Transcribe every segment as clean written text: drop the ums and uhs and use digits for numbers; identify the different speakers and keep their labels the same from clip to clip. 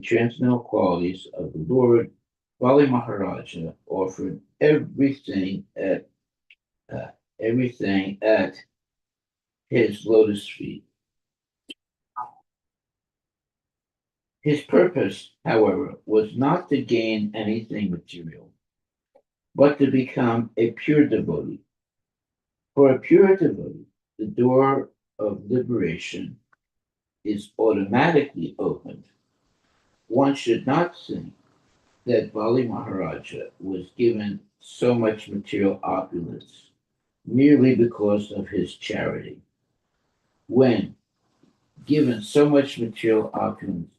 Speaker 1: transcendental qualities of the Lord, Bali Maharaja offered uh, everything at his lotus feet. His purpose, however, was not to gain anything material, but to become a pure devotee. For a pure devotee, the door of liberation is automatically opened. One should not think that Bali Maharaja was given so much material opulence merely because of his charity. When given so much material opulence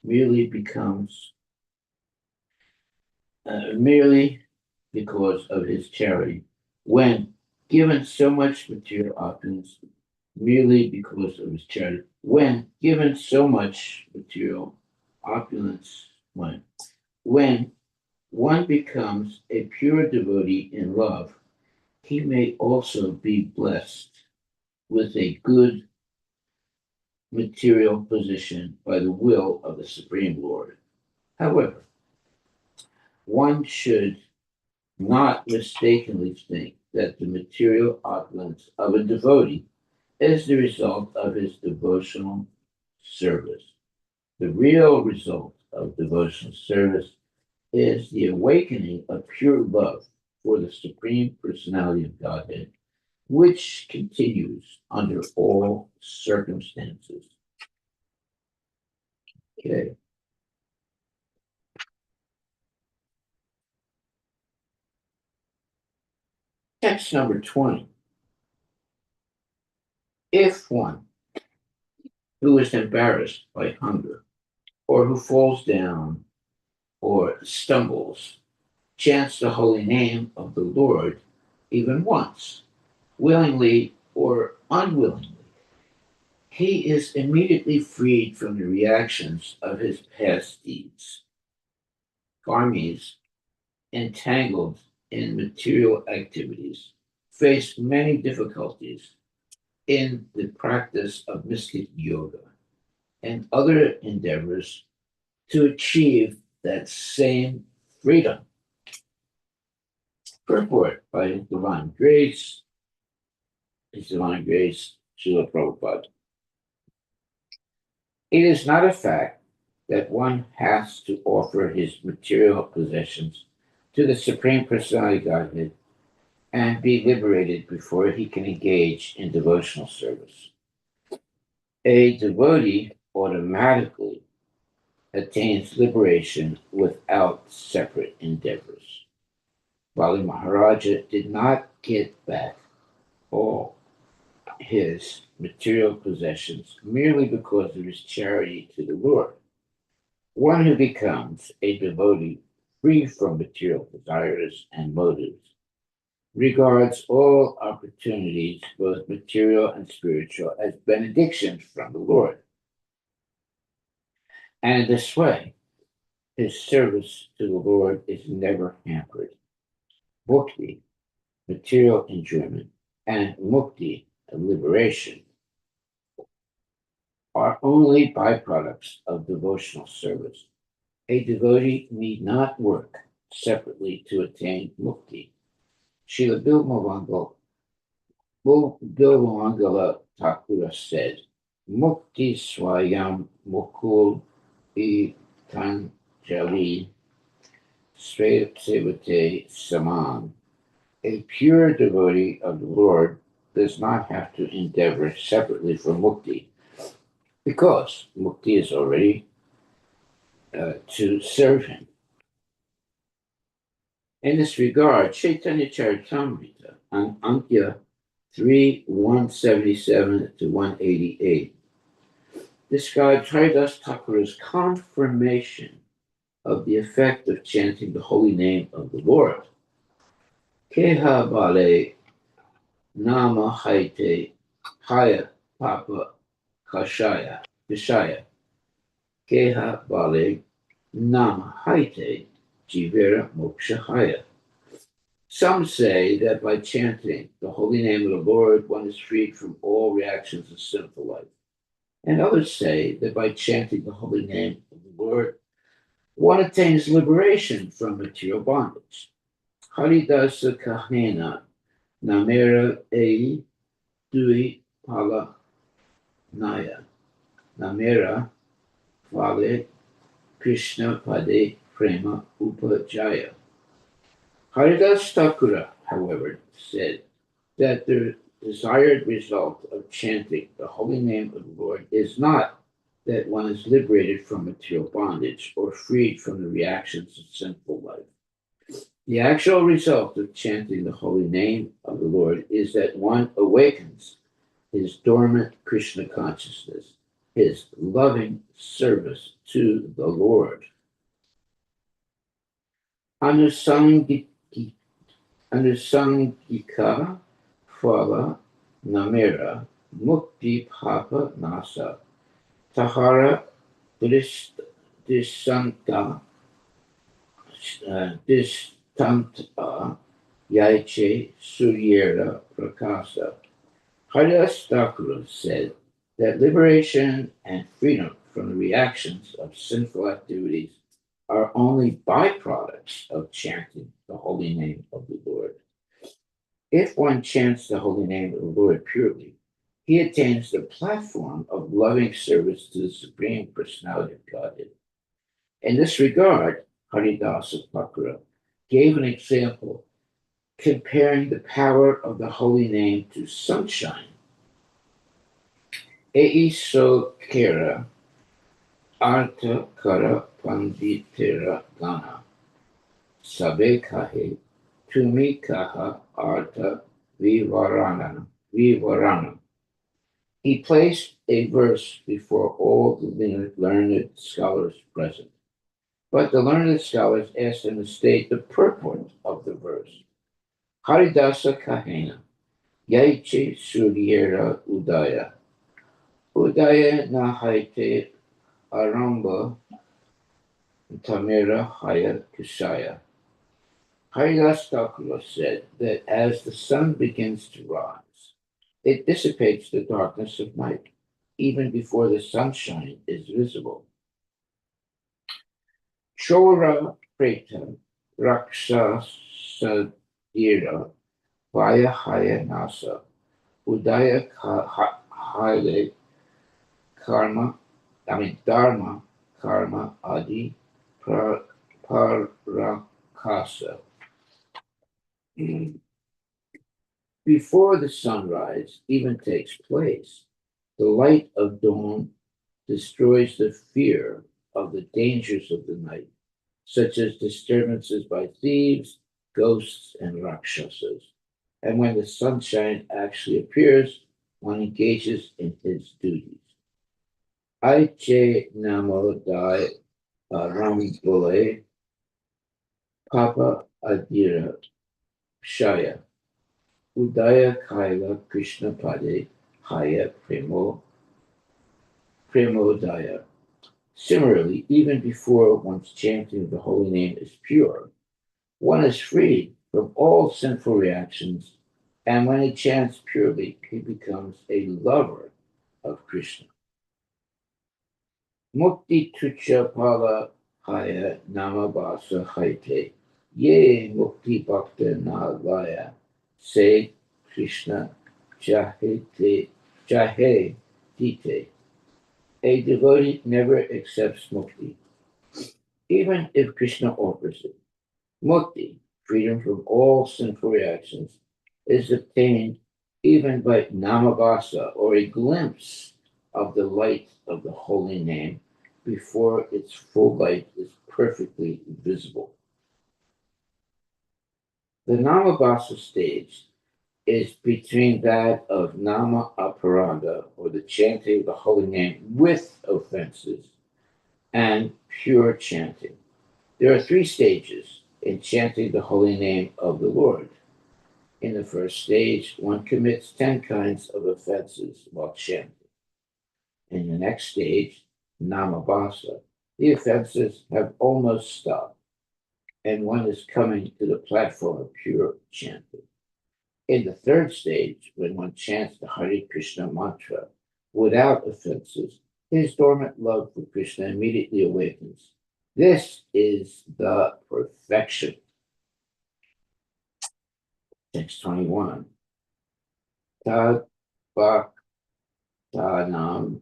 Speaker 1: merely becomes merely because of his charity, when given so much material opulence merely because of his charity, when given so much material opulence, when one becomes a pure devotee in love, he may also be blessed with a good material position by the will of the Supreme Lord. However, one should not mistakenly think that the material opulence of a devotee is the result of his devotional service. The real result of devotional service is the awakening of pure love for the Supreme Personality of Godhead, which continues under all circumstances. Okay. Text number 20. If one who is embarrassed by hunger, or who falls down or stumbles, chants the holy name of the Lord even once, willingly or unwillingly, he is immediately freed from the reactions of his past deeds. Karmis entangled in material activities face many difficulties in the practice of mystic yoga and other endeavors to achieve that same freedom. Purport by His Divine Grace, Srila Prabhupada. It is not a fact that one has to offer his material possessions to the Supreme Personality of Godhead and be liberated before he can engage in devotional service. A devotee automatically attains liberation without separate endeavors. Bali Maharaja did not get back all his material possessions merely because of his charity to the Lord. One who becomes a devotee free from material desires and motives regards all opportunities, both material and spiritual, as benedictions from the Lord. And in this way, his service to the Lord is never hampered. Bhakti, material enjoyment, and mukti, liberation, are only byproducts of devotional service. A devotee need not work separately to attain mukti. Srila Bilmavangala Thakura said, Mukti Swayam Mukul Itanjali Sevate Saman. A pure devotee of the Lord does not have to endeavor separately for mukti, because mukti is already to serve him. In this regard, Chaitanya Charitamrita on Ankya 3 177 to 188 describes Haridas Thakura's confirmation of the effect of chanting the holy name of the Lord. Keha Bale Nama Haite Haya Papa Kashaya Keha Bale Nama Haite Jivera Mokshahaya. Some say that by chanting the holy name of the Lord, one is freed from all reactions of sinful life. And others say that by chanting the holy name of the Lord, one attains liberation from material bondage. Haridasa kahena namera ei dui pala naya namera vale Krishna pade prema upajaya. Haridas Thakura, however, said that the desired result of chanting the holy name of the Lord is not that one is liberated from material bondage or freed from the reactions of sinful life. The actual result of chanting the holy name of the Lord is that one awakens his dormant Krishna consciousness, his loving service to the Lord. Anusangika Phala Namera Mukti Papa Nasa Tahara Distanta Distanta Yaiche Suryera Prakasa. Haridas Thakur said that liberation and freedom from the reactions of sinful activities are only byproducts of chanting the holy name of the Lord. If one chants the holy name of the Lord purely, he attains the platform of loving service to the Supreme Personality of Godhead. In this regard, Haridasa Thakura gave an example comparing the power of the holy name to sunshine. Eiso kera artha kara panditera gana sabe kahe tumi kaha artha vivarana. He placed a verse before all the learned scholars present, but the learned scholars asked him to state the purport of the verse. Haridasa kahena yaiche suryera udaya. Udaya nahaite aramba tamira haya kusaya. Haridas Thakur said that as the sun begins to rise, it dissipates the darkness of night, even before the sunshine is visible. Chora preta raksha sadira vaya haya nasa udaya hale dharma karma adi parakasa. Before the sunrise even takes place, the light of dawn destroys the fear of the dangers of the night, such as disturbances by thieves, ghosts, and rakshasas. And when the sunshine actually appears, one engages in his duties. Aiche namo dai rambole papa adira shaya udaya kaila krishna pade haya premodaya. Similarly, even before one's chanting of the holy name is pure, one is freed from all sinful reactions, and when he chants purely, he becomes a lover of Krishna. Mukti tucha pala haya namabasa haite ye mukti bhakta na laya say Krishna jahe dite. A devotee never accepts mukti, even if Krishna offers it. Mukti, freedom from all sinful reactions, is obtained even by namabasa, or a glimpse of the light of the holy name before its full light is perfectly visible. The namabasa stage is between that of nama aparada, or the chanting of the holy name with offenses, and pure chanting. There are three stages in chanting the holy name of the Lord. In the first stage, one commits 10 kinds of offenses while chanting. In the next stage, namabasa, the offenses have almost stopped, and one is coming to the platform of pure chanting. In the third stage, when one chants the Hare Krishna mantra without offenses, his dormant love for Krishna immediately awakens. This is the perfection. Text 21. Tad bhaktanam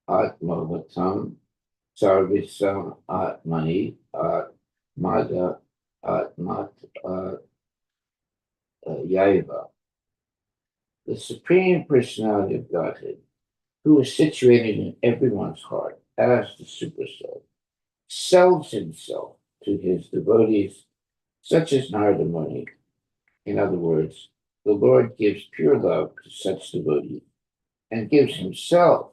Speaker 1: atmavatam sarvisam atmani atmada atmat yaiva. The Supreme Personality of Godhead, who is situated in everyone's heart as the Supersoul, sells himself to his devotees, such as Narada Muni. In other words, the Lord gives pure love to such devotees and gives himself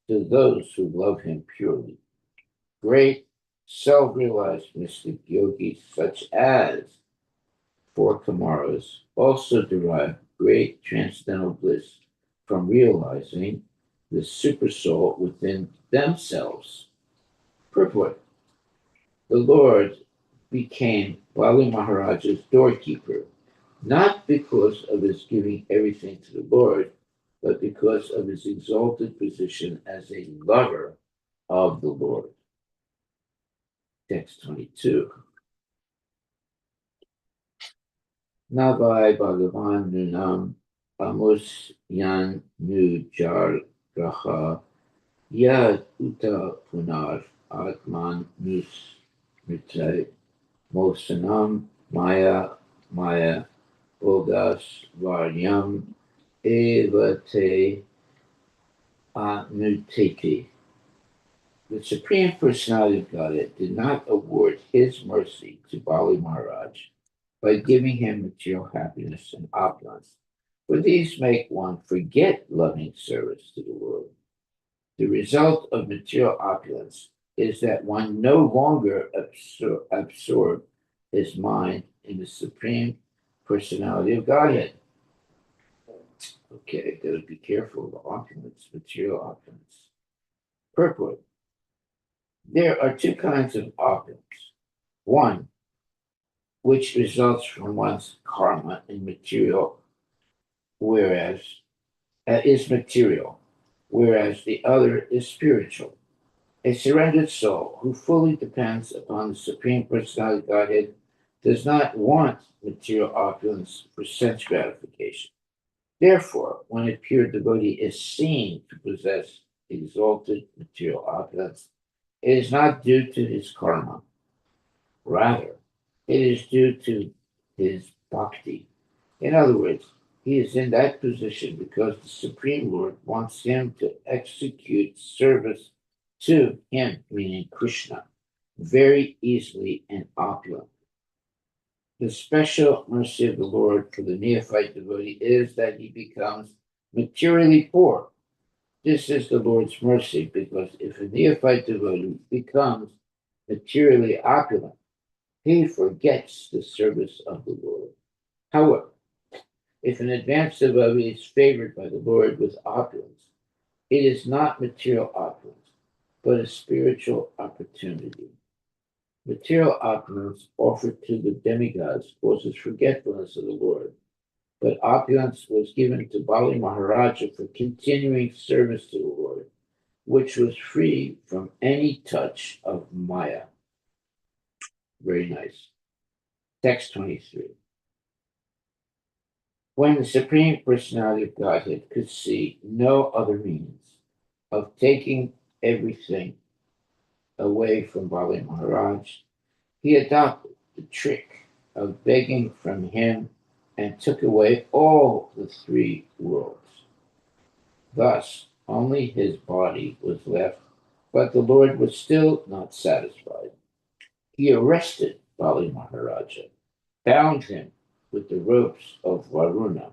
Speaker 1: to those who love him purely. Great self realized mystic yogis, such as four Kamaras, also derive great transcendental bliss from realizing the supersoul within themselves. Purport: the Lord became Bali Maharaj's doorkeeper, not because of his giving everything to the Lord, but because of his exalted position as a lover of the Lord. Text 22. Navai Bhagavan Nunam Amos Yan Nu Jar Graha Yad Uta Punar Atman Nus Mitai Mosanam Maya Maya Bogas Varyam Evate Anuteti. The Supreme Personality of Godhead did not award his mercy to Bali Maharaj by giving him material happiness and opulence, for these make one forget loving service to the Lord. The result of material opulence is that one no longer absorb his mind in the Supreme Personality of Godhead. Okay, gotta be careful of opulence, material opulence. Purport: there are two kinds of opulence. One, which results from one's karma and material, whereas is material, whereas the other is spiritual. A surrendered soul who fully depends upon the Supreme Personality of Godhead does not want material opulence for sense gratification. Therefore, when a pure devotee is seen to possess exalted material opulence, it is not due to his karma. Rather, it is due to his bhakti. In other words, he is in that position because the Supreme Lord wants him to execute service to him, meaning Krishna, very easily and opulently. The special mercy of the Lord for the neophyte devotee is that he becomes materially poor. This is the Lord's mercy because if a neophyte devotee becomes materially opulent, he forgets the service of the Lord. However, if an advanced devotee is favored by the Lord with opulence, it is not material opulence, but a spiritual opportunity. Material opulence offered to the demigods causes forgetfulness of the Lord, but opulence was given to Bali Maharaja for continuing service to the Lord, which was free from any touch of Maya. Very nice. Text 23. When the Supreme Personality of Godhead could see no other means of taking everything away from Bali Maharaj, he adopted the trick of begging from him and took away all the three worlds. Thus, only his body was left, but the Lord was still not satisfied. He arrested Bali Maharaja, bound him with the ropes of Varuna,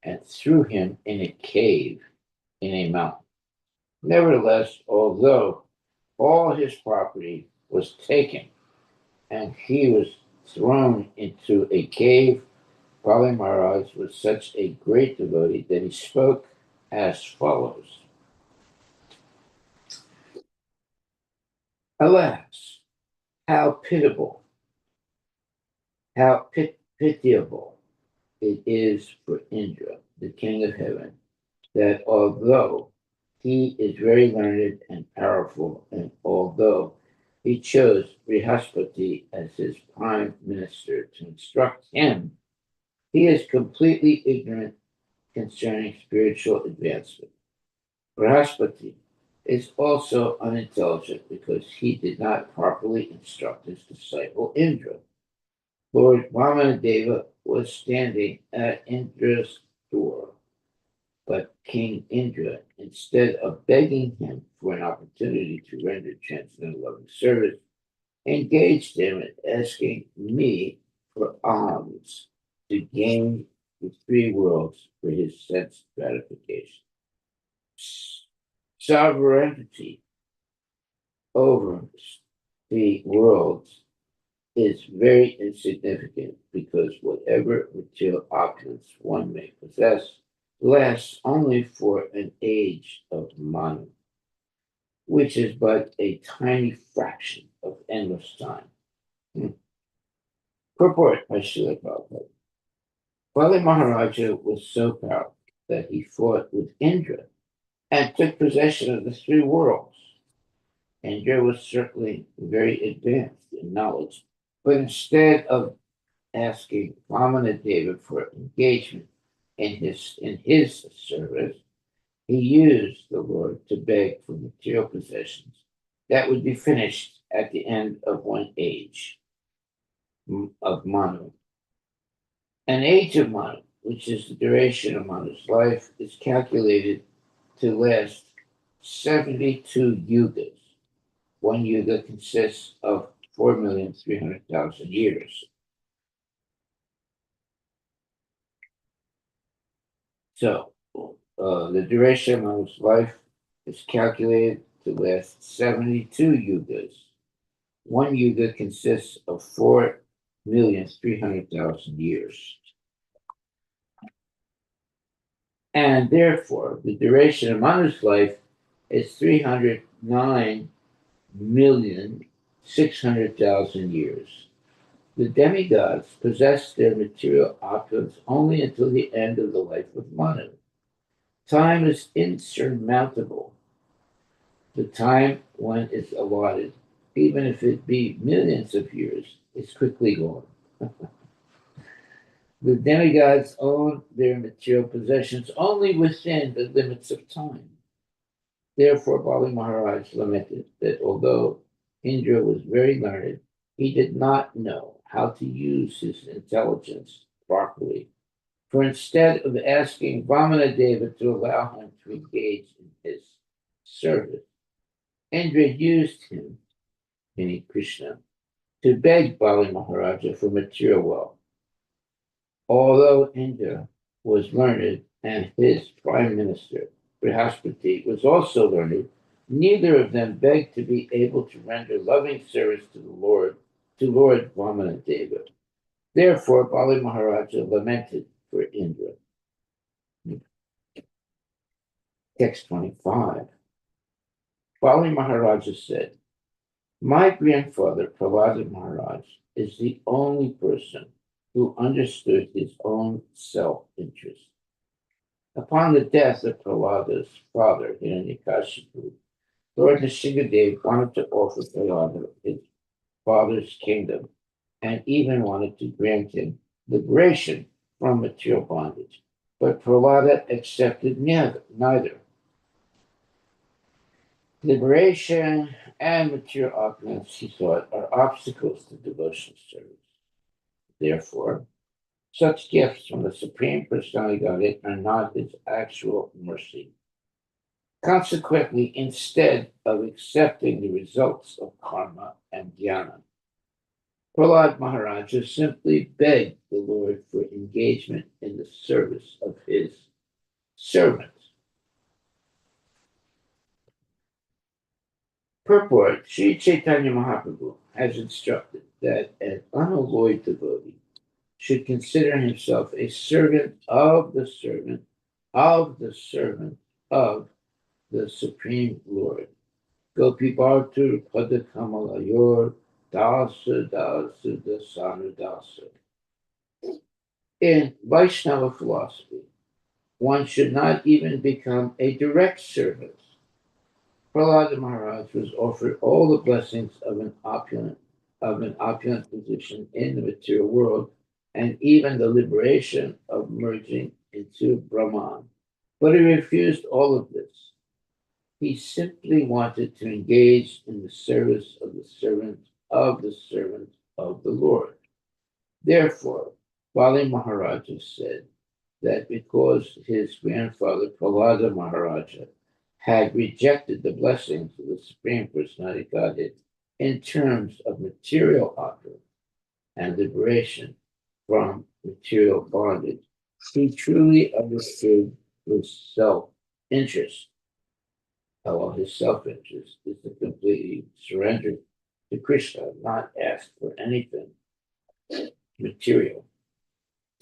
Speaker 1: and threw him in a cave in a mountain. Nevertheless, although all his property was taken and he was thrown into a cave, Bali Maharaj was such a great devotee that he spoke as follows: alas, how pitiable, how pitiable it is for Indra, the king of heaven, that although He is very learned and powerful, and although he chose Brihaspati as his prime minister to instruct him, he is completely ignorant concerning spiritual advancement. Brihaspati is also unintelligent because he did not properly instruct his disciple Indra. Lord Vamanadeva was standing at Indra's door, but King Indra, instead of begging him for an opportunity to render transcendental loving service, engaged him in asking me for alms to gain the three worlds for his sense gratification. Sovereignty over the worlds is very insignificant because whatever material opulence one may possess lasts only for an age of Manu, which is but a tiny fraction of endless time. Purport by Srila Prabhupada. Bali Maharaja was so powerful that he fought with Indra and took possession of the three worlds. Indra was certainly very advanced in knowledge, but instead of asking Vamanadeva for engagement in his service, he used the Lord to beg for material possessions that would be finished at the end of one age of Manu. An age of Manu, which is the duration of Manu's life, is calculated to last 72 yugas. One yuga consists of 4,300,000 years. So, the duration of Manu's life is calculated to last 72 yugas. One yuga consists of 4,300,000 years. And therefore, the duration of Manu's life is 309,600,000 years. The demigods possess their material opulence only until the end of the life of Manu. Time is insurmountable. The time one is allotted, even if it be millions of years, is quickly gone. The demigods own their material possessions only within the limits of time. Therefore, Bali Maharaj lamented that although Indra was very learned, he did not know how to use his intelligence properly. For instead of asking Vamanadeva to allow him to engage in his service, Indra used him, meaning Krishna, to beg Bali Maharaja for material wealth. Although Indra was learned and his prime minister, Brihaspati, was also learned, neither of them begged to be able to render loving service to Lord Vamanadeva. Therefore, Bali Maharaja lamented for Indra. Text 25. Bali Maharaja said, my grandfather, Prahlada Maharaj, is the only person who understood his own self-interest. Upon the death of Prahlada's father, Hiranyakashipu, Lord Nrsimhadev wanted to offer Prahlada his father's kingdom and even wanted to grant him liberation from material bondage. But Prahlada accepted neither. Liberation and material opulence, he thought, are obstacles to devotional service. Therefore, such gifts from the Supreme Personality of Godhead are not his actual mercy. Consequently, instead of accepting the results of karma and jnana, Prahlad Maharaja simply begged the Lord for engagement in the service of his servant. Purport, Sri Chaitanya Mahaprabhu has instructed that an unalloyed devotee should consider himself a servant of the servant of the servant of the Supreme Lord. Gopi Bhartur Pada Kamalayor Dasa Dasa Dasana Dasa. In Vaishnava philosophy, one should not even become a direct servant Prahlada Maharaj was offered all the blessings of an opulent position in the material world, and even the liberation of merging into Brahman. But he refused all of this. He simply wanted to engage in the service of the servant of the Lord. Therefore, Bali Maharaja said that because his grandfather Prahlada Maharaja had rejected the blessings of the Supreme Personality of Godhead in terms of material opulence and liberation from material bondage, he truly understood his self interest. Well, his self interest is to completely surrender to Krishna, not ask for anything material.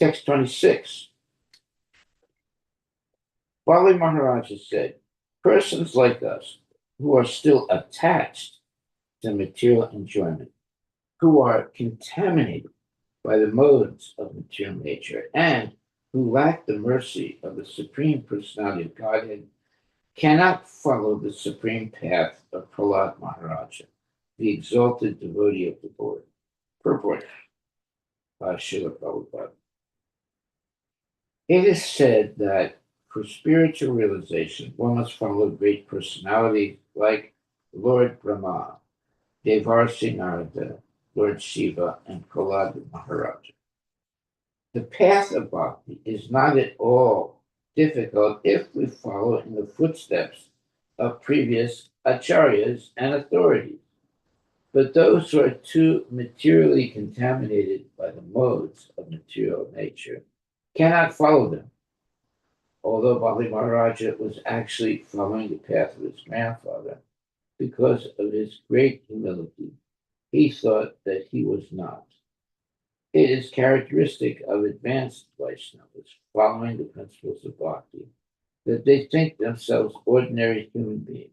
Speaker 1: Text 26. Bali Maharaja said, persons like us who are still attached to material enjoyment, who are contaminated by the modes of material nature, and who lack the mercy of the Supreme Personality of Godhead, cannot follow the supreme path of Prahlad Maharaja, the exalted devotee of the Lord. Purport by Srila Prabhupada. It is said that for spiritual realization, one must follow great personalities like Lord Brahma, Devarsi Narada, Lord Shiva, and Prahlad Maharaja. The path of bhakti is not at all difficult if we follow in the footsteps of previous acharyas and authorities. But those who are too materially contaminated by the modes of material nature cannot follow them. Although Bali Maharaja was actually following the path of his grandfather, because of his great humility, he thought that he was not. It is characteristic of advanced Vaishnavas following the principles of bhakti that they think themselves ordinary human beings.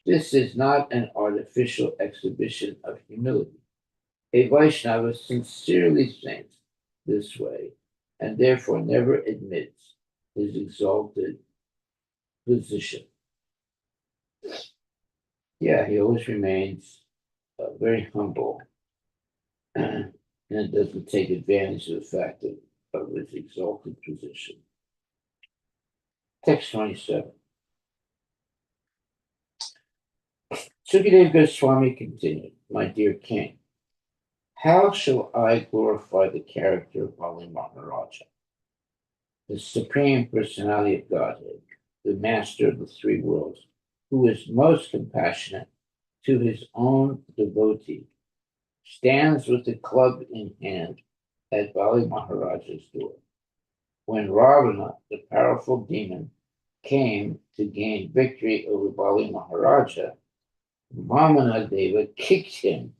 Speaker 1: This is not an artificial exhibition of humility. A Vaishnava sincerely thinks this way and therefore never admits his exalted position. Yeah, he always remains very humble and doesn't take advantage of the fact of his exalted position. Text 27. Sukadeva Goswami continued, my dear king, how shall I glorify the character of Bali Maharaja, the Supreme Personality of Godhead, the Master of the three worlds, who is most compassionate to his own devotee, stands with the club in hand at Bali Maharaja's door. When Ravana, the powerful demon, came to gain victory over Bali Maharaja, Vamana Deva kicked him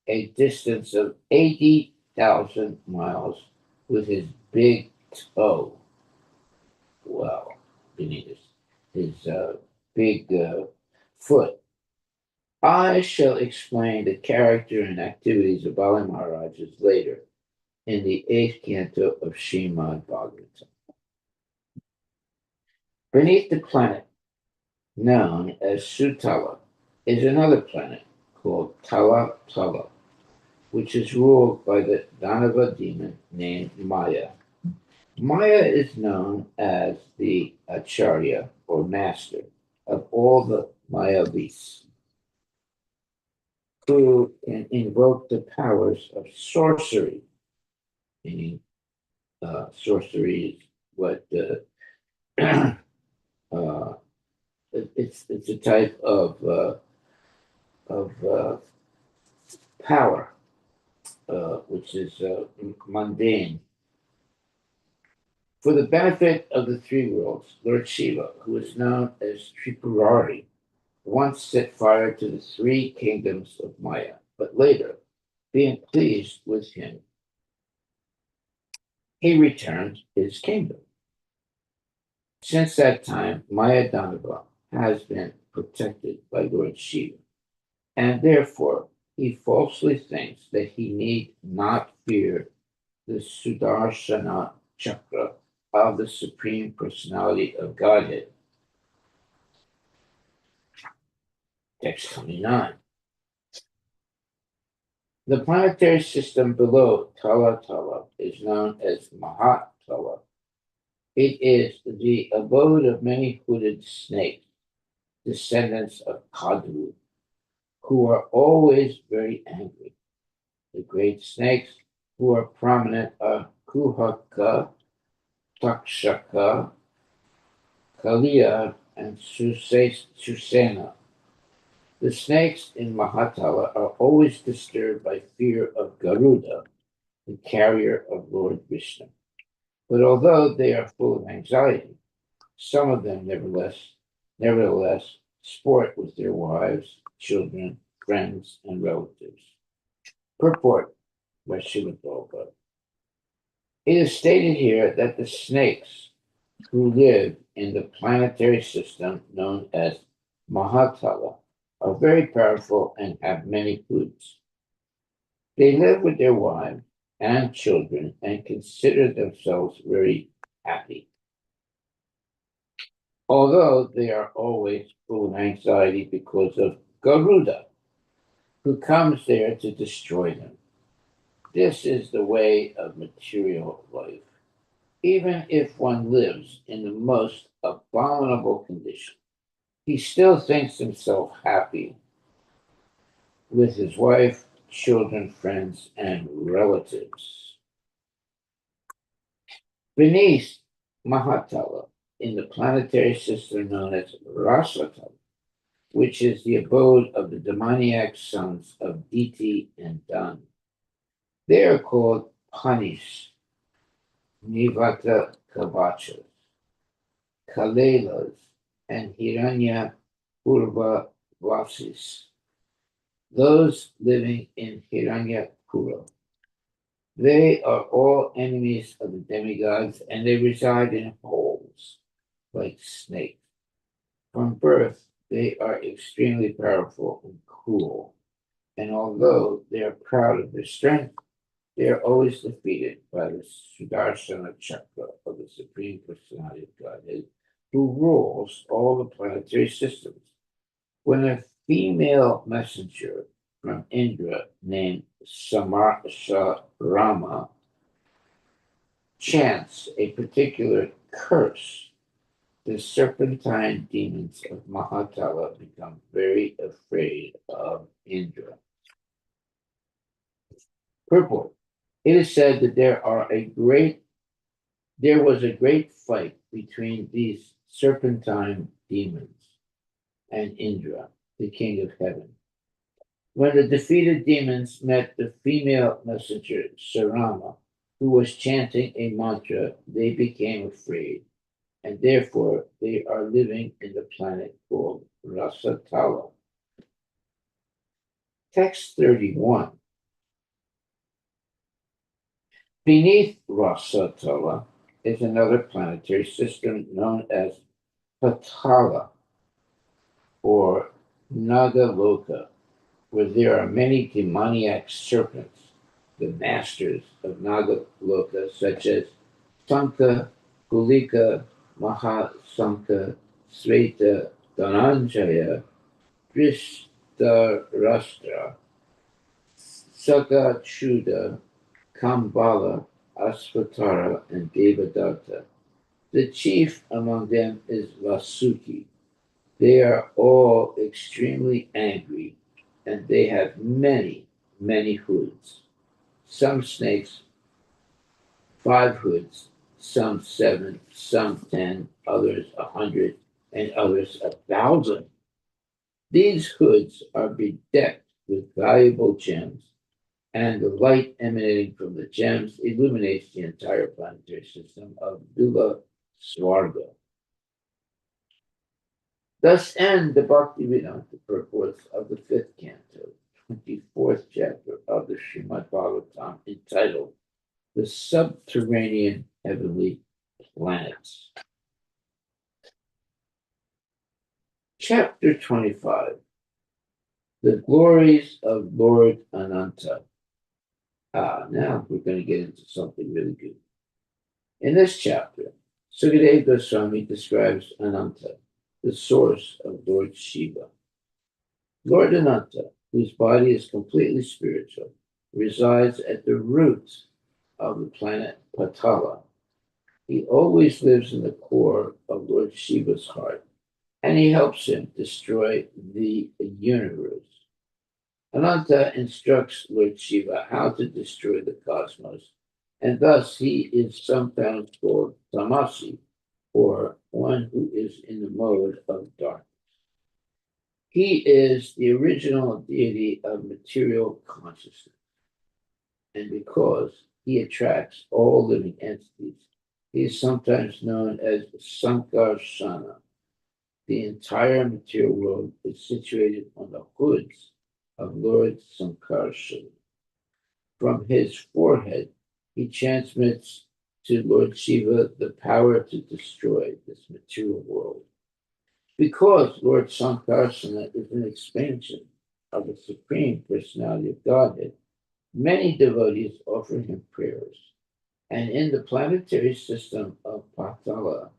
Speaker 1: a distance of 80,000 miles with his big toe. Wow, beneath his big foot. I shall explain the character and activities of Bali Maharajas later in the 8th canto of Srimad Bhagavatam. Beneath the planet known as Sutala is another planet called Tala Tala, which is ruled by the Danava demon named Maya. Maya is known as the Acharya or master of all the Mayavis, who can invoke the powers of sorcery, meaning sorcery is what it's a type of power which is mundane. For the benefit of the three worlds, Lord Shiva, who is known as Tripurari, once set fire to the three kingdoms of Maya, but later, being pleased with him, he returned his kingdom. Since that time, Maya Danava has been protected by Lord Shiva, and therefore he falsely thinks that he need not fear the Sudarshana Chakra of the Supreme Personality of Godhead. Text 29. The planetary system below Tala Tala is known as Mahatala. It is the abode of many hooded snakes, descendants of Kadru, who are always very angry. The great snakes who are prominent are Kuhaka, Takshaka, Kalia, and Susena. The snakes in Mahatala are always disturbed by fear of Garuda, the carrier of Lord Vishnu. But although they are full of anxiety, some of them nevertheless sport with their wives, children, friends, and relatives. Purport by Srila Prabhupada. It is stated here that the snakes who live in the planetary system known as Mahatala are very powerful and have many hoods. They live with their wives and children and consider themselves very happy. Although they are always full of anxiety because of Garuda, who comes there to destroy them. This is the way of material life. Even if one lives in the most abominable condition, he still thinks himself happy with his wife, children, friends, and relatives. Beneath Mahatala, in the planetary system known as Rasatala, which is the abode of the demoniac sons of Diti and Dan, they are called Panis, Nivata Kavachas, Kalelas, and Hiranya Purva Vasis, those living in Hiranyapura. They are all enemies of the demigods, and they reside in holes like snakes. From birth, they are extremely powerful and cruel, and although they are proud of their strength, they are always defeated by the Sudarshana Chakra of the Supreme Personality of Godhead, who rules all the planetary systems. When a female messenger from Indra named Rama chants a particular curse, the serpentine demons of Mahatala become very afraid of Indra. Purport. It is said that there was a great fight between these serpentine demons and Indra, the king of heaven. When the defeated demons met the female messenger, Sarama, who was chanting a mantra, they became afraid, and therefore they are living in the planet called Rasatala. Text 31. Beneath Rasatala is another planetary system known as Patala or Nagaloka, where there are many demoniac serpents, the masters of Nagaloka, such as Sanka, Kulika, Mahasanka, Sveta, Dhananjaya, Drishtarashtra, Sakachuda, Kambala, Asvatara, and Devadatta. The chief among them is Vasuki. They are all extremely angry, and they have many, many hoods. Some snakes, 5 hoods, some 7, some 10, others 100, and others 1,000. These hoods are bedecked with valuable gems, and the light emanating from the gems illuminates the entire planetary system of Dula Swarga. Thus end the Bhaktivedanta purports of the 5th canto, 24th chapter of the Srimad Bhagavatam, entitled The Subterranean Heavenly Planets. Chapter 25. The Glories of Lord Ananta. Now we're going to get into something really good. In this chapter, Sukadeva Goswami describes Ananta, the source of Lord Shiva. Lord Ananta, whose body is completely spiritual, resides at the root of the planet Patala. He always lives in the core of Lord Shiva's heart, and he helps him destroy the universe. Ananta instructs Lord Shiva how to destroy the cosmos, and thus he is sometimes called Tamasi, or one who is in the mode of darkness. He is the original deity of material consciousness, and because he attracts all living entities, he is sometimes known as Sankarsana. The entire material world is situated on the hoods of Lord Sankarsana. From his forehead, he transmits to Lord Shiva the power to destroy this material world. Because Lord Sankarsana is an expansion of the Supreme Personality of Godhead, many devotees offer him prayers. And in the planetary system of Patala,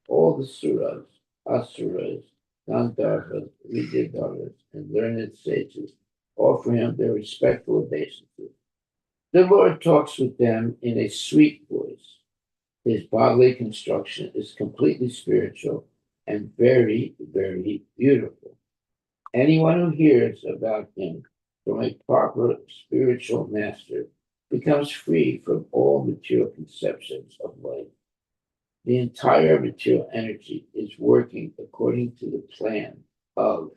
Speaker 1: all the suras, asuras, Gandharvas, Vidyadharas, and learned sages offer him their respectful obeisances. The Lord talks with them in a sweet voice. His bodily construction is completely spiritual and very, very beautiful. Anyone who hears about him from a proper spiritual master becomes free from all material conceptions of life. The entire material energy is working according to the plan of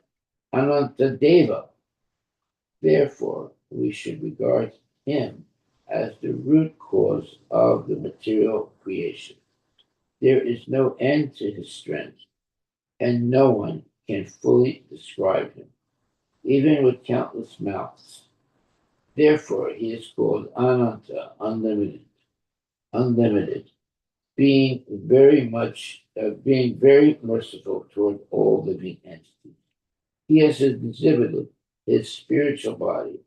Speaker 1: Anantadeva. Therefore, we should regard him as the root cause of the material creation. There is no end to his strength, and no one can fully describe him, even with countless mouths. Therefore, he is called Ananta, unlimited, being very merciful toward all living entities. He has exhibited his spiritual body.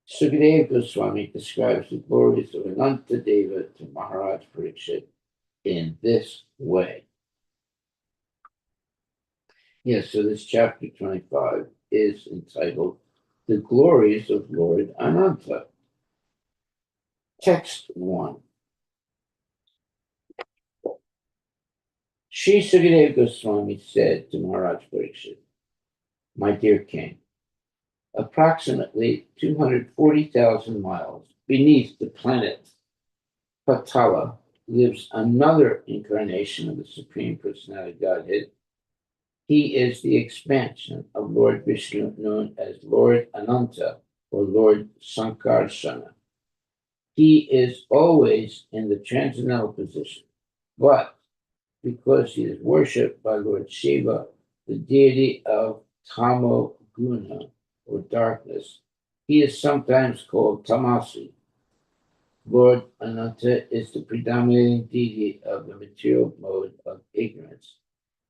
Speaker 1: Sukadeva Goswami describes the glories of Ananta Deva to Maharaj Parikshit in this way. Yes, so this chapter 25 is entitled The Glories of Lord Ananta. Text 1. Sri Sukadeva Goswami said to Maharaj Parikshit, my dear king, approximately 240,000 miles beneath the planet Patala lives another incarnation of the Supreme Personality of Godhead. He is the expansion of Lord Vishnu, known as Lord Ananta or Lord Sankarsana. He is always in the transcendental position, but because he is worshipped by Lord Shiva, the deity of Tamo Guna, or darkness, he is sometimes called Tamasi. Lord Ananta is the predominating deity of the material mode of ignorance,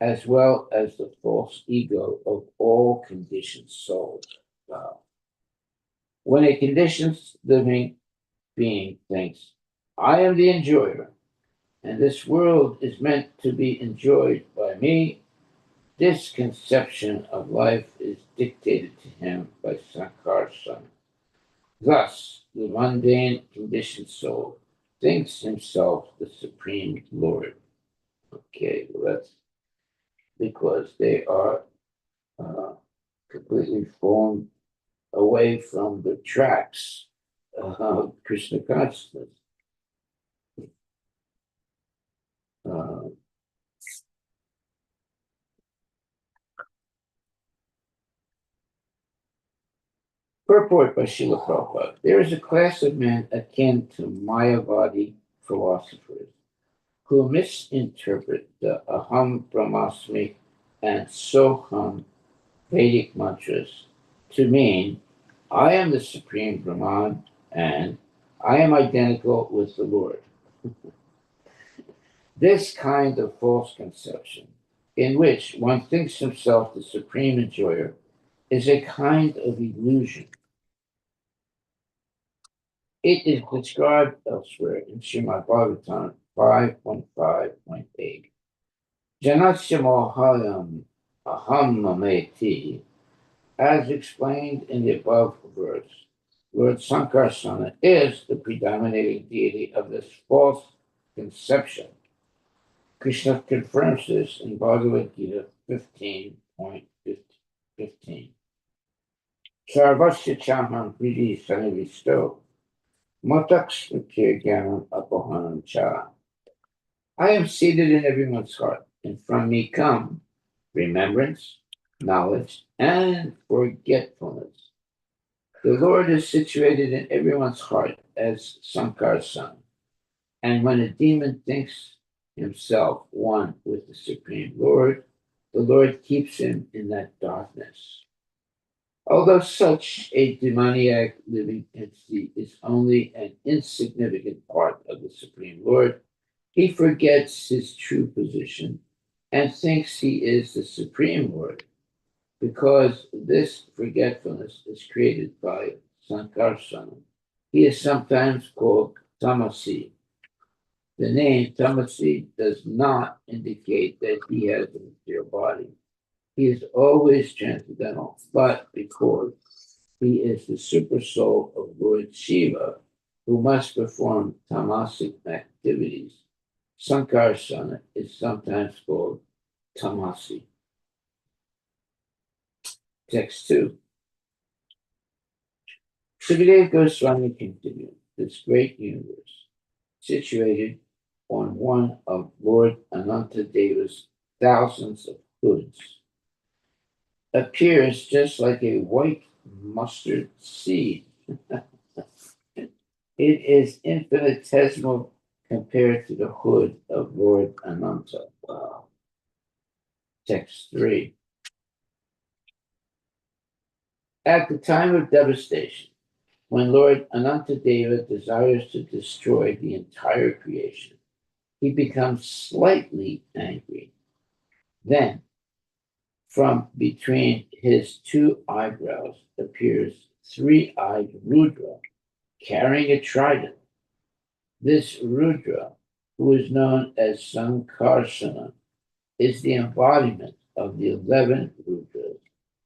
Speaker 1: as well as the false ego of all conditioned souls. Wow. When a conditioned living being thinks, I am the enjoyer, and this world is meant to be enjoyed by me, this conception of life is dictated to him by Sankarsana. Thus, the mundane conditioned soul thinks himself the supreme Lord. Okay, well, that's because they are completely fallen away from the tracks of Krishna consciousness. Uh, Purport by Srila Prabhupada. There is a class of men akin to Mayavadi philosophers who misinterpret the Aham Brahmasmi and Soham Vedic mantras to mean I am the supreme Brahman and I am identical with the Lord. This kind of false conception, in which one thinks himself the supreme enjoyer, is a kind of illusion. It is described elsewhere in Srimad Bhagavatam 5.5.8. Janasya mohayam aham mameti As explained in the above verse, Lord Sankarsana is the predominating deity of this false conception. Krishna confirms this in Bhagavad Gita 15.15. Sarvasya chaham priti sanivisto Motakshritirganam apohanam cha. I am seated in everyone's heart, and from me come remembrance, knowledge, and forgetfulness. The Lord is situated in everyone's heart as Sankar's son. And when a demon thinks himself one with the Supreme Lord, the Lord keeps him in that darkness. Although such a demoniac living entity is only an insignificant part of the Supreme Lord, he forgets his true position and thinks he is the Supreme Lord. Because this forgetfulness is created by Sankarsana, he is sometimes called Tamasi. The name Tamasi does not indicate that he has a material body. He is always transcendental, but because he is the super soul of Lord Shiva, who must perform tamasic activities, Sankarsana is sometimes called Tamasi. Text 2. Sukadeva Goswami continued, this great universe, situated on one of Lord Anantadeva's thousands of hoods, appears just like a white mustard seed. It is infinitesimal compared to the hood of Lord Ananta. Wow. Text 3. At the time of devastation, when Lord Anantadeva desires to destroy the entire creation, he becomes slightly angry. Then, from between his two eyebrows appears three-eyed Rudra, carrying a trident. This Rudra, who is known as Sankarsana, is the embodiment of the 11 Rudras,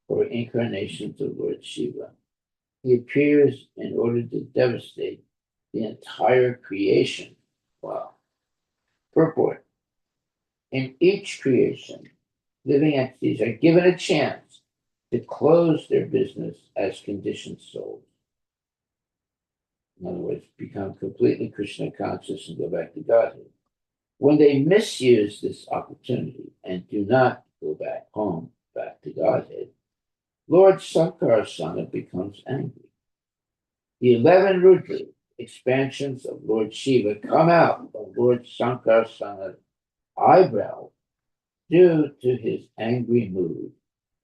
Speaker 1: or incarnations of Lord Shiva. He appears in order to devastate the entire creation. Wow. Purport. In each creation, living entities are given a chance to close their business as conditioned souls. In other words, become completely Krishna conscious and go back to Godhead. When they misuse this opportunity and do not go back home, back to Godhead, Lord Sankarsana becomes angry. The 11 Rudra expansions of Lord Shiva come out of Lord Sankarsana's eyebrow due to his angry mood,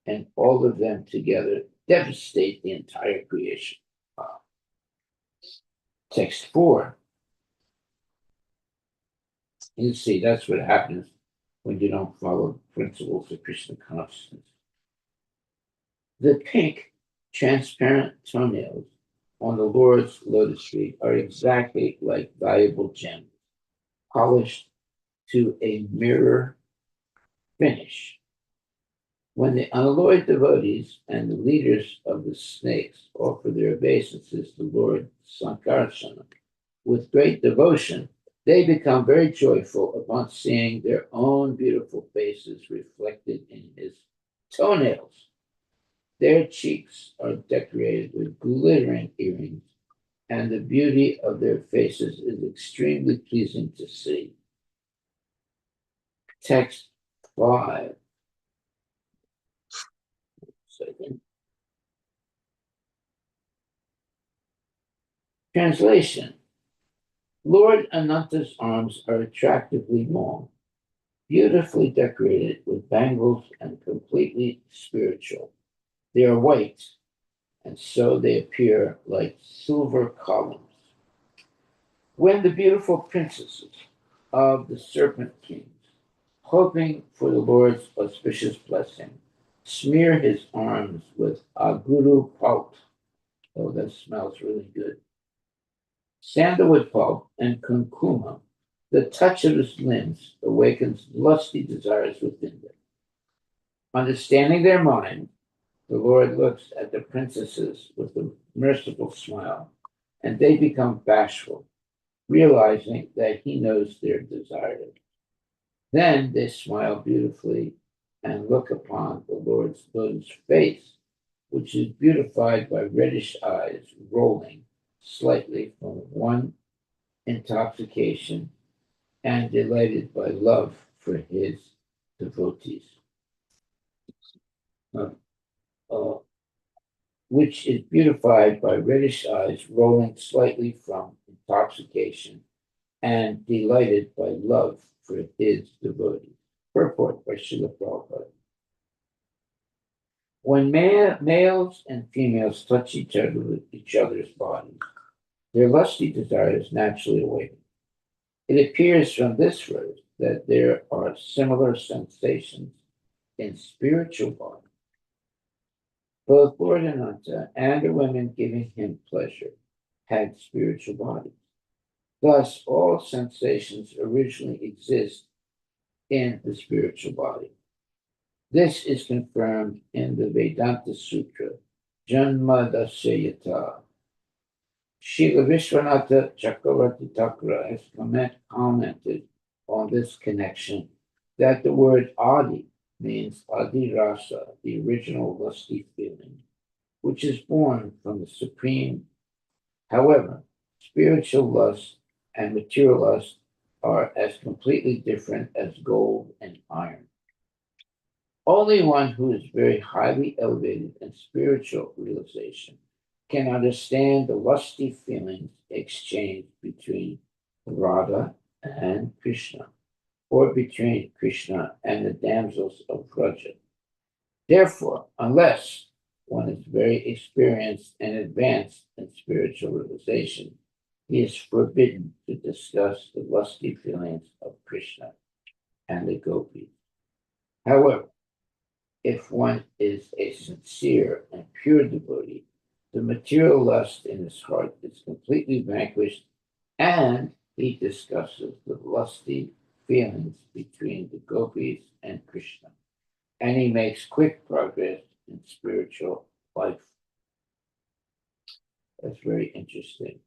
Speaker 1: and all of them together devastate the entire creation. Wow. Text 4. You see, that's what happens when you don't follow principles of Krishna consciousness. The pink, transparent toenails on the Lord's lotus feet are exactly like valuable gems, polished to a mirror finish. When the unalloyed devotees and the leaders of the snakes offer their obeisances to Lord Sankarsana with great devotion, they become very joyful upon seeing their own beautiful faces reflected in his toenails. Their cheeks are decorated with glittering earrings, and the beauty of their faces is extremely pleasing to see. Text 5. Second. Translation. Lord Ananta's arms are attractively long, beautifully decorated with bangles and completely spiritual. They are white, and so they appear like silver columns. When the beautiful princesses of the serpent kings, hoping for the Lord's auspicious blessing, smear his arms with aguru pulp. Oh, that smells really good. Sandalwood pulp and kunkuma. The touch of his limbs awakens lusty desires within them. Understanding their mind, The Lord looks at the princesses with a merciful smile, and they become bashful, realizing that he knows their desires. Then they smile beautifully and look upon the Lord's lotus face, which is beautified by reddish eyes rolling slightly from one intoxication and delighted by love for his devotees. Uh, uh, which is beautified by reddish eyes rolling slightly from intoxication and delighted by love for his devotees. Purport by Srila Prabhupada. When males and females touch each other with each other's bodies, their lusty desires naturally awaken. It appears from this verse that there are similar sensations in spiritual bodies. Both Lord Ananta and the women giving him pleasure had spiritual bodies. Thus, all sensations originally exist in the spiritual body. This is confirmed in the Vedanta Sutra, Janma Dasyayata. Srila Vishwanatha Chakravarti Thakura has commented on this connection that the word adi means adi rasa, the original lusty feeling, which is born from the supreme. However, spiritual lust and material lust are as completely different as gold and iron. Only one who is very highly elevated in spiritual realization can understand the lusty feelings exchanged between Radha and Krishna, or between Krishna and the damsels of Vraja. Therefore, unless one is very experienced and advanced in spiritual realization, he is forbidden to discuss the lusty feelings of Krishna and the gopis. However, if one is a sincere and pure devotee, the material lust in his heart is completely vanquished, and he discusses the lusty feelings between the gopis and Krishna, and he makes quick progress in spiritual life. That's very interesting.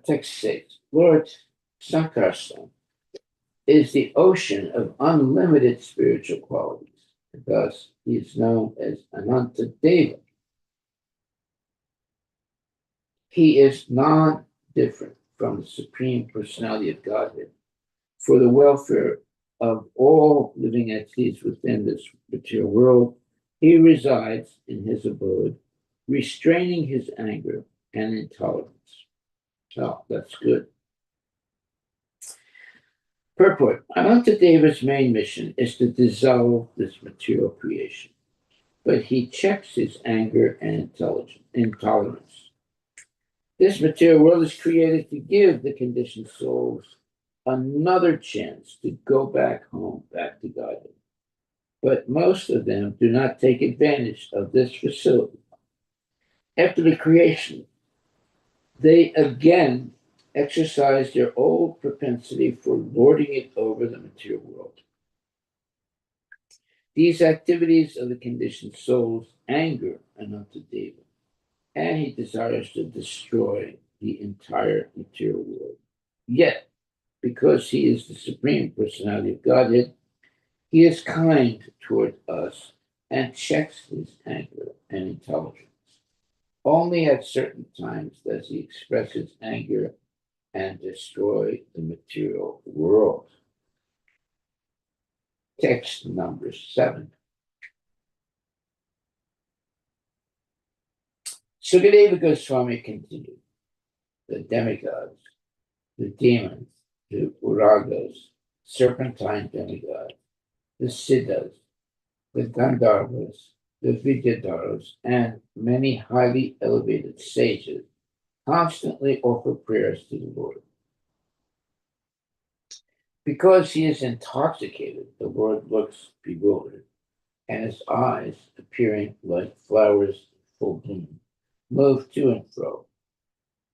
Speaker 1: Text 6, Lord Sankarsana is the ocean of unlimited spiritual qualities. Thus, he is known as Ananta Deva. He is non-different from the Supreme Personality of Godhead. For the welfare of all living entities within this material world, he resides in his abode, restraining his anger and intolerance. So that's good. Purport. Anantadeva's main mission is to dissolve this material creation, but he checks his anger and intolerance. This material world is created to give the conditioned souls another chance to go back home, back to Godhead. But most of them do not take advantage of this facility. After the creation, they again exercise their old propensity for lording it over the material world. These activities of the conditioned souls anger Anantadeva, and he desires to destroy the entire material world. Yet, because he is the Supreme Personality of Godhead, he is kind toward us and checks his anger and intelligence. Only at certain times does he express his anger and destroy the material world. Text number 7. Sukadeva Goswami continued. The demigods, the demons, the uragas, serpentine demigods, the siddhas, the gandharvas, the vidyadharas, and many highly elevated sages constantly offer prayers to the Lord. Because he is intoxicated, the Lord looks bewildered, and his eyes, appearing like flowers in full bloom, move to and fro.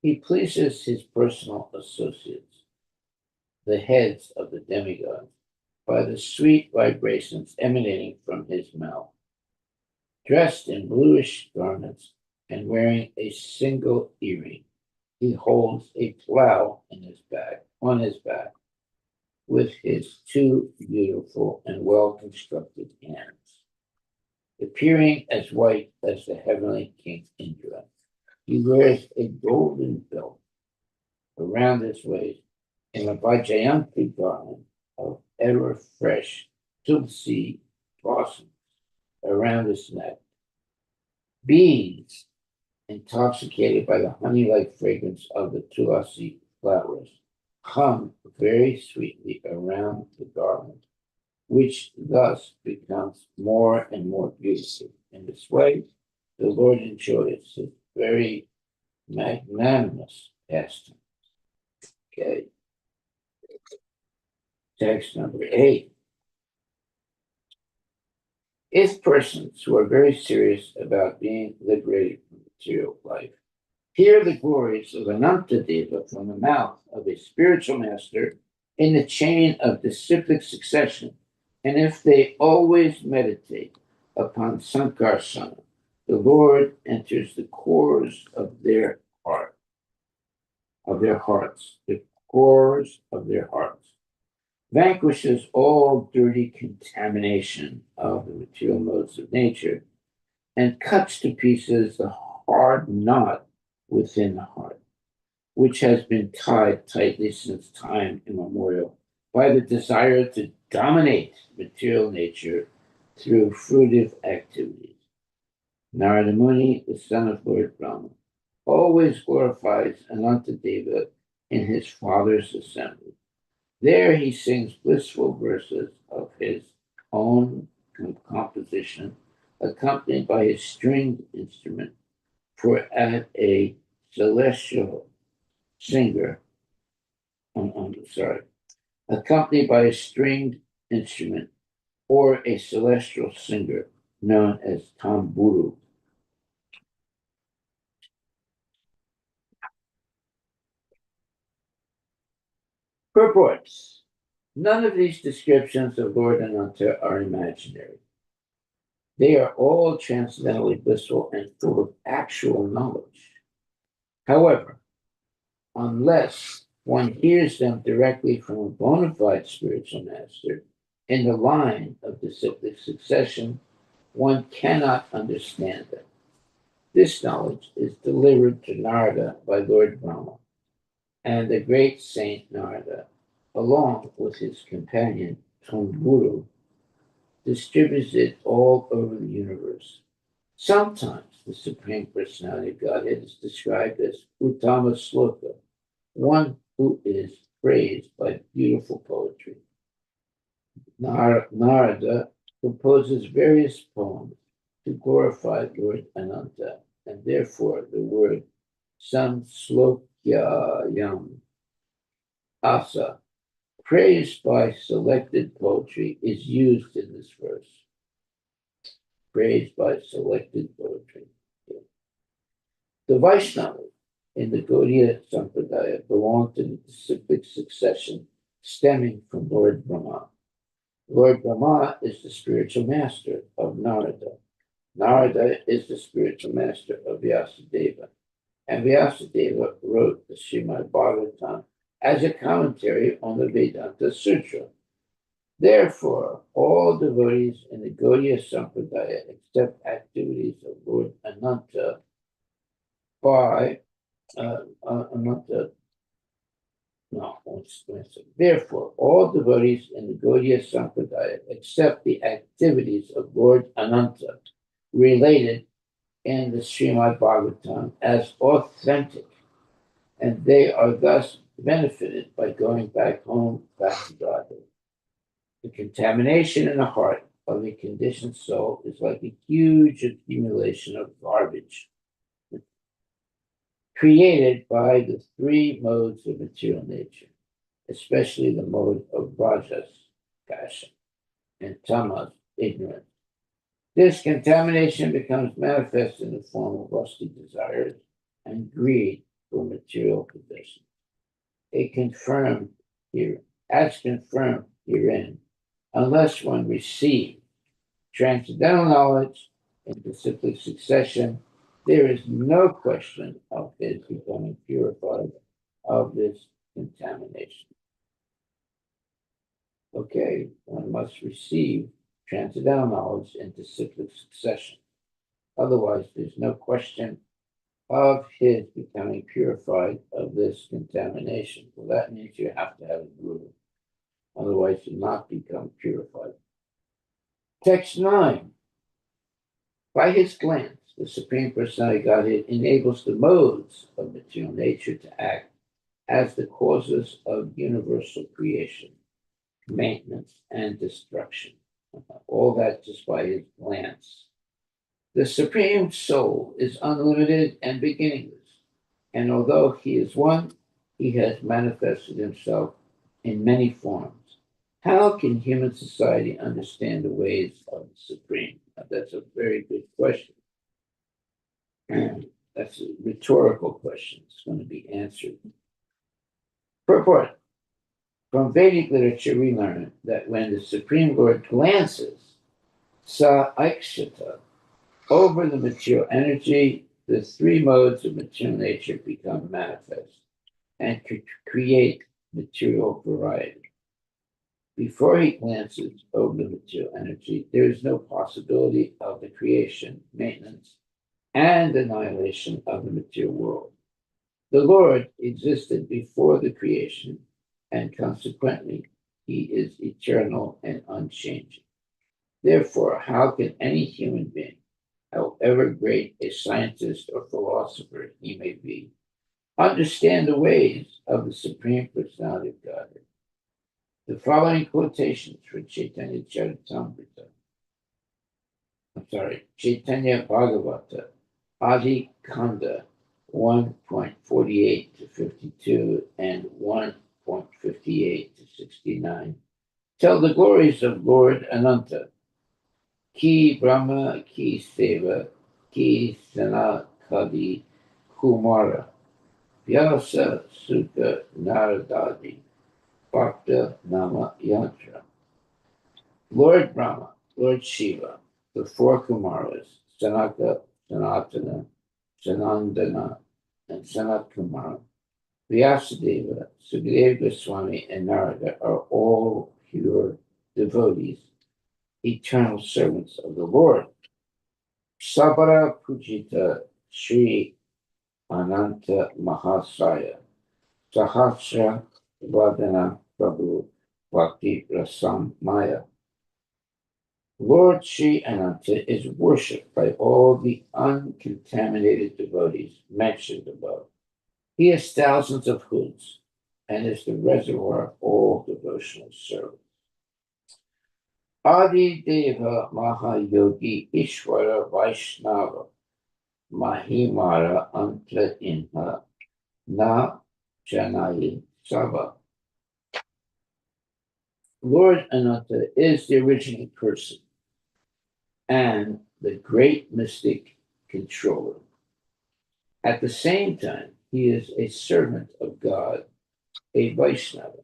Speaker 1: He pleases his personal associates, the heads of the demigods, by the sweet vibrations emanating from his mouth. Dressed in bluish garments and wearing a single earring, he holds a plow on his back, with his two beautiful and well constructed hands. Appearing as white as the heavenly King Indra, he wears a golden belt around his waist and a Vajayanti garland of ever fresh tulsi blossoms around his neck. Bees, intoxicated by the honey like fragrance of the tulsi flowers, hum very sweetly around the garland, which thus becomes more and more beautiful. In this way, the Lord enjoys his very magnanimous pastime. Okay, text number 8. If persons who are very serious about being liberated from material life hear the glories of Anantadeva from the mouth of a spiritual master in the chain of disciplic succession, and if they always meditate upon Sankarsana, the Lord enters the cores of their hearts, the cores of their hearts, vanquishes all dirty contamination of the material modes of nature, and cuts to pieces the hard knot within the heart, which has been tied tightly since time immemorial by the desire to dominate material nature through fruitive activities. Narada Muni, the son of Lord Brahma, always glorifies Anantadeva in his father's assembly. There he sings blissful verses of his own composition, accompanied by his stringed instrument, for at a celestial singer, accompanied by a stringed instrument or a celestial singer known as tamburu. Purports. None of these descriptions of Lord Ananta are imaginary. They are all transcendently blissful and full of actual knowledge. However, unless one hears them directly from a bona fide spiritual master in the line of disciplic succession, one cannot understand them. This knowledge is delivered to Narada by Lord Brahma, and the great saint Narada, along with his companion Tunguru, distributes it all over the universe. Sometimes the Supreme Personality of Godhead is described as Uttama Sloka, one who is praised by beautiful poetry. Narada composes various poems to glorify Lord Ananta, and therefore the word Samslokyayam Asa, praised by selected poetry, is used in this verse. Praised by selected poetry. The Vaishnavas in the Gaudiya Sampradaya belong to the disciplic succession stemming from Lord Brahma. Lord Brahma is the spiritual master of Narada. Narada is the spiritual master of Vyasadeva. And Vyasadeva wrote the Srimad Bhagavatam as a commentary on the Vedanta Sutra. Therefore, all devotees in the Gaudiya Sampradaya accept activities of Lord Ananta by Therefore, all devotees in the Gaudiya Sampradaya accept the activities of Lord Ananta related in the Srimad Bhagavatam as authentic, and they are thus benefited by going back home, back to Godhead. The contamination in the heart of a conditioned soul is like a huge accumulation of garbage created by the three modes of material nature, especially the mode of rajas, passion, and tamas, ignorance. This contamination becomes manifest in the form of lusty desires and greed for material possessions. As confirmed herein, unless one receives transcendental knowledge in cyclic succession, there is no question of his becoming purified of this contamination. Okay, one must receive transcendental knowledge into cyclic succession. Otherwise, there's no question of his becoming purified of this contamination. Well, that means you have to have a guru. Otherwise, you'll not become purified. Text 9. By his glance, the Supreme Personality Godhead enables the modes of material nature to act as the causes of universal creation, maintenance, and destruction. All that just by his glance. The Supreme Soul is unlimited and beginningless, and although he is one, he has manifested himself in many forms. How can human society understand the ways of the Supreme? That's a very good question. That's a rhetorical question. It's going to be answered. Purport. From Vedic literature, we learn that when the Supreme Lord glances, sa aikshata, over the material energy, the three modes of material nature become manifest and create material variety. Before he glances over the material energy, there is no possibility of the creation, maintenance, and annihilation of the material world. The Lord existed before the creation, and consequently, he is eternal and unchanging. Therefore, how can any human being, however great a scientist or philosopher he may be, understand the ways of the Supreme Personality of Godhead? The following quotations from Chaitanya Charitamrita, Chaitanya Bhagavata, Adi Kanda 1.48 to 52 and 1.58 to 69, tell the glories of Lord Ananta. Ki Brahma, Ki Seva, Ki Sanakadi Kumara, Vyasa Sukha Naradadi, Bhakta Nama Yantra. Lord Brahma, Lord Shiva, the four Kumaras, Sanaka, Sanatana, Sanandana, and Sanat Kumara, Vyasadeva, Sukadeva Goswami, and Narada are all pure devotees, eternal servants of the Lord. Sabara Pujita Sri Ananta Mahasaya, Sahasra Vadana Prabhu Bhakti Rasam Maya. Lord Sri Ananta is worshipped by all the uncontaminated devotees mentioned above. He has thousands of hoods and is the reservoir of all devotional service. Adi Deva Mahayogi Ishwara Vaishnava Mahimara Anta Inha Na Janai Sava. Lord Ananta is the original person and the great mystic controller. At the same time, he is a servant of God, a Vaishnava.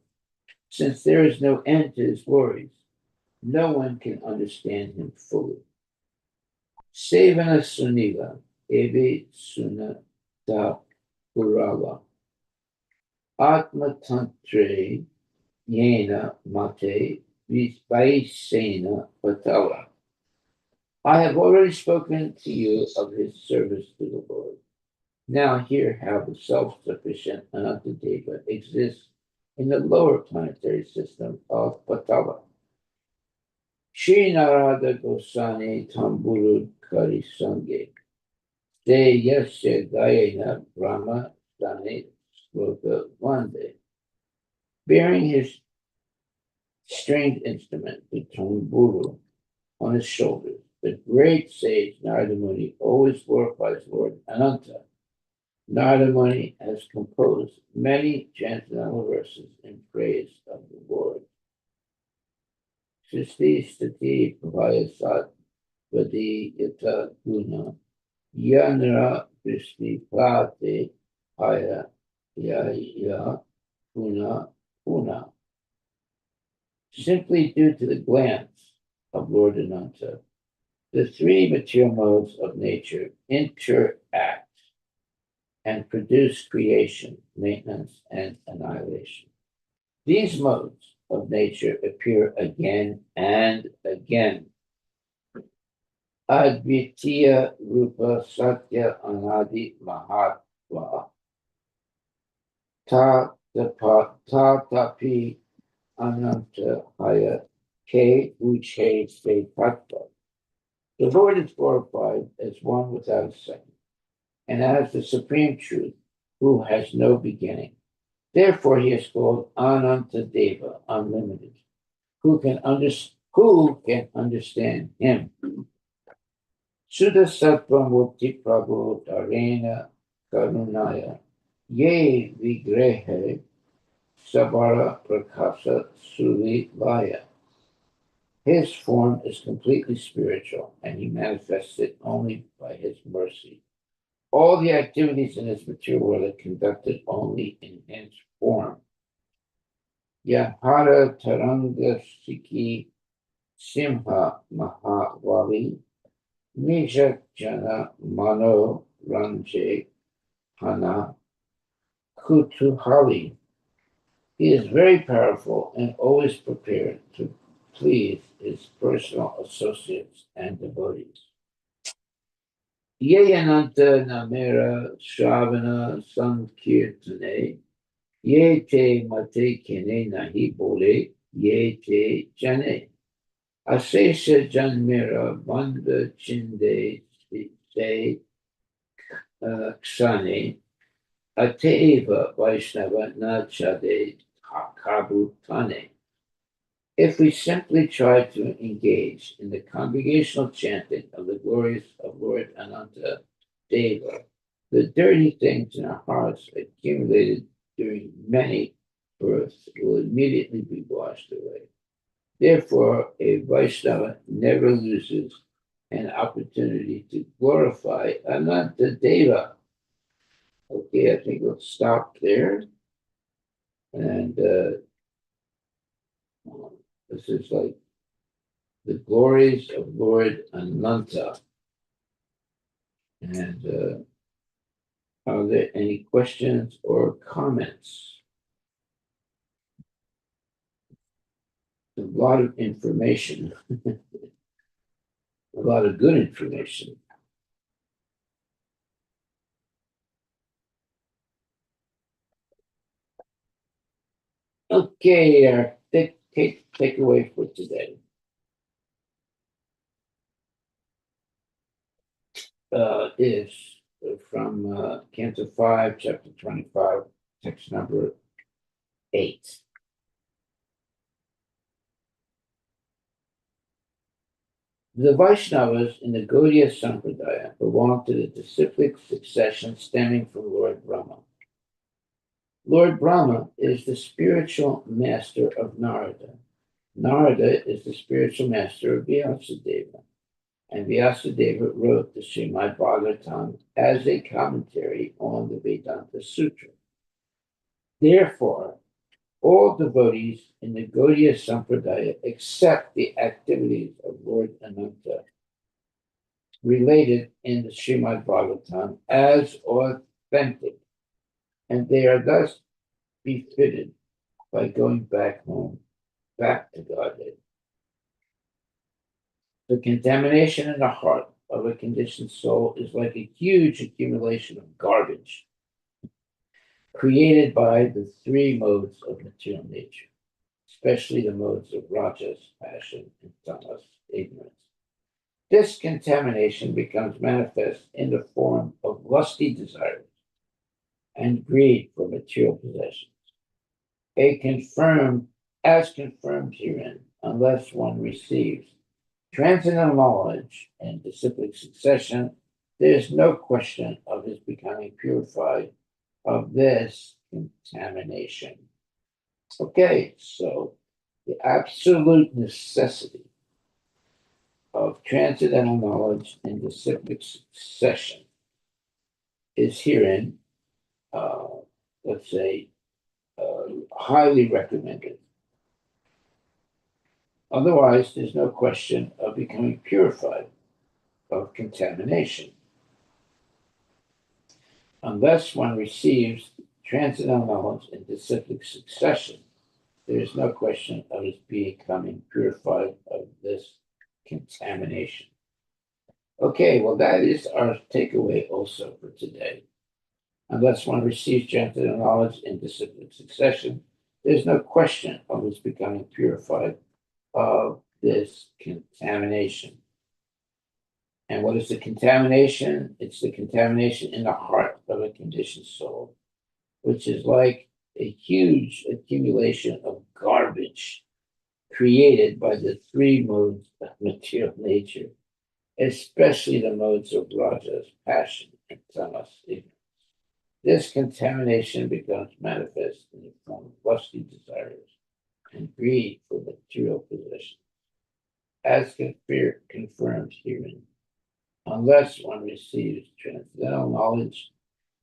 Speaker 1: Since there is no end to his glories, no one can understand him fully. Sevana Sunila, Eve Suna Da Purava, Atma Tantre Yena Mate Vaisena Patala. I have already spoken to you of his service to the Lord. Now hear how the self-sufficient Anantadeva exists in the lower planetary system of Patala. Shri Narada Gosani Tamburu Kari Sange, De Yasya Gayana Brahma Sani Sloka Vande. Bearing his stringed instrument, the tamburu, on his shoulders, the great sage Narada Muni always glorifies Lord Ananta. Narada Muni has composed many transcendental verses in praise of the Lord. Sisti Stati Prayasat Vadi Yata Guna Yanra Kristi Pate Haya Ya Puna Puna. simply due to the glance of Lord Ananta. The three material modes of nature interact and produce creation, maintenance, and annihilation. These modes of nature appear again and again. Advitiya Rupa Satya Anadi Mahatva Tatapi Ananta Haya Ke Uche Se Tattva. The Lord is glorified as one without a second, and as the supreme truth, who has no beginning. Therefore, he is called Ananta Deva, unlimited, who can understand him. Suda Sattva Murti Prabhu Dharena Karunaya Ye Vigrehe Sabara Prakasa Suli Laya. His form is completely spiritual, and he manifests it only by his mercy. All the activities in his material world are conducted only in his form. Yahara Taranga Siki Simha Mahavali Nija Jana Mano Ranje Hana Kutuhali. He is very powerful and always prepared to please his personal associates and devotees. Yeyananta Namera Shravana Sankirtane Ye te mate kene nahi bole ye te jane. Asesha janmera banda chinde se ksane ateva vaishnava nachade kabutane. If we simply try to engage in the congregational chanting of the glories of Lord Ananta Deva, the dirty things in our hearts accumulated during many births will immediately be washed away. Therefore, a Vaishnava never loses an opportunity to glorify Ananta Deva. Okay, I think we'll stop there. And this is like the glories of Lord Ananta. And are there any questions or comments? A lot of information, a lot of good information. Okay, our takeaway for today is from Canto 5, Chapter 25, text number 8. The Vaishnavas in the Gaudiya Sampradaya belong to the disciplic succession stemming from Lord Brahma. Lord Brahma is the spiritual master of Narada. Narada is the spiritual master of Vyasadeva. And Vyasadeva wrote the Srimad Bhagavatam as a commentary on the Vedanta Sutra. Therefore, all devotees in the Gaudiya Sampradaya accept the activities of Lord Ananta related in the Srimad Bhagavatam as authentic, and they are thus befitted by going back home, back to Godhead. The contamination in the heart of a conditioned soul is like a huge accumulation of garbage created by the three modes of material nature, especially the modes of rajas, passion, and tamas, ignorance. This contamination becomes manifest in the form of lusty desires and greed for material possessions. As confirmed herein, unless one receives transcendental knowledge and disciplic succession, there is no question of his becoming purified of this contamination. Okay, so the absolute necessity of transcendental knowledge and disciplic succession is herein, let's say, highly recommended. Otherwise, there's no question of becoming purified of contamination. Unless one receives transcendental knowledge in disciplic succession, there is no question of his becoming purified of this contamination. Okay, well, that is our takeaway also for today. Unless one receives transcendental knowledge in disciplic succession, there's no question of his becoming purified of this contamination. And what is the contamination? It's the contamination in the heart of a conditioned soul, which is like a huge accumulation of garbage created by the three modes of material nature, especially the modes of rajas, passion, and tamas, ignorance. This contamination becomes manifest in the form of lusty desires and greed for material possessions, as confirmed herein. Unless one receives transcendental knowledge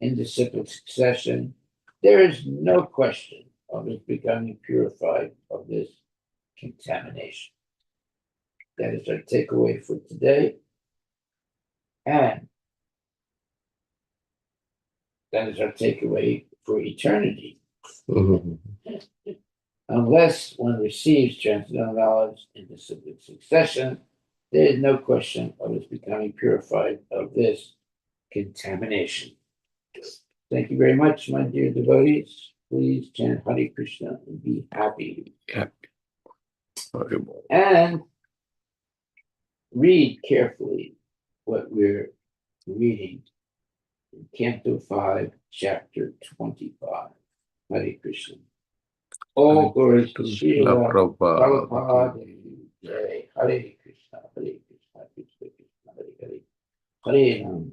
Speaker 1: in disciplic succession, there is no question of his becoming purified of this contamination. That is our takeaway for today. And that is our takeaway for eternity. Unless one receives transcendental knowledge in disciplic succession, there is no question of his becoming purified of this contamination. Thank you very much, my dear devotees. Please chant Hare Krishna and be happy. And read carefully what we're reading in Canto 5, Chapter 25. Hare Krishna. All glories to Srila Prabhupada. Jai. Hare Krishna, Hare Krishna, Krishna Krishna, Hare Hare. Hare Ram.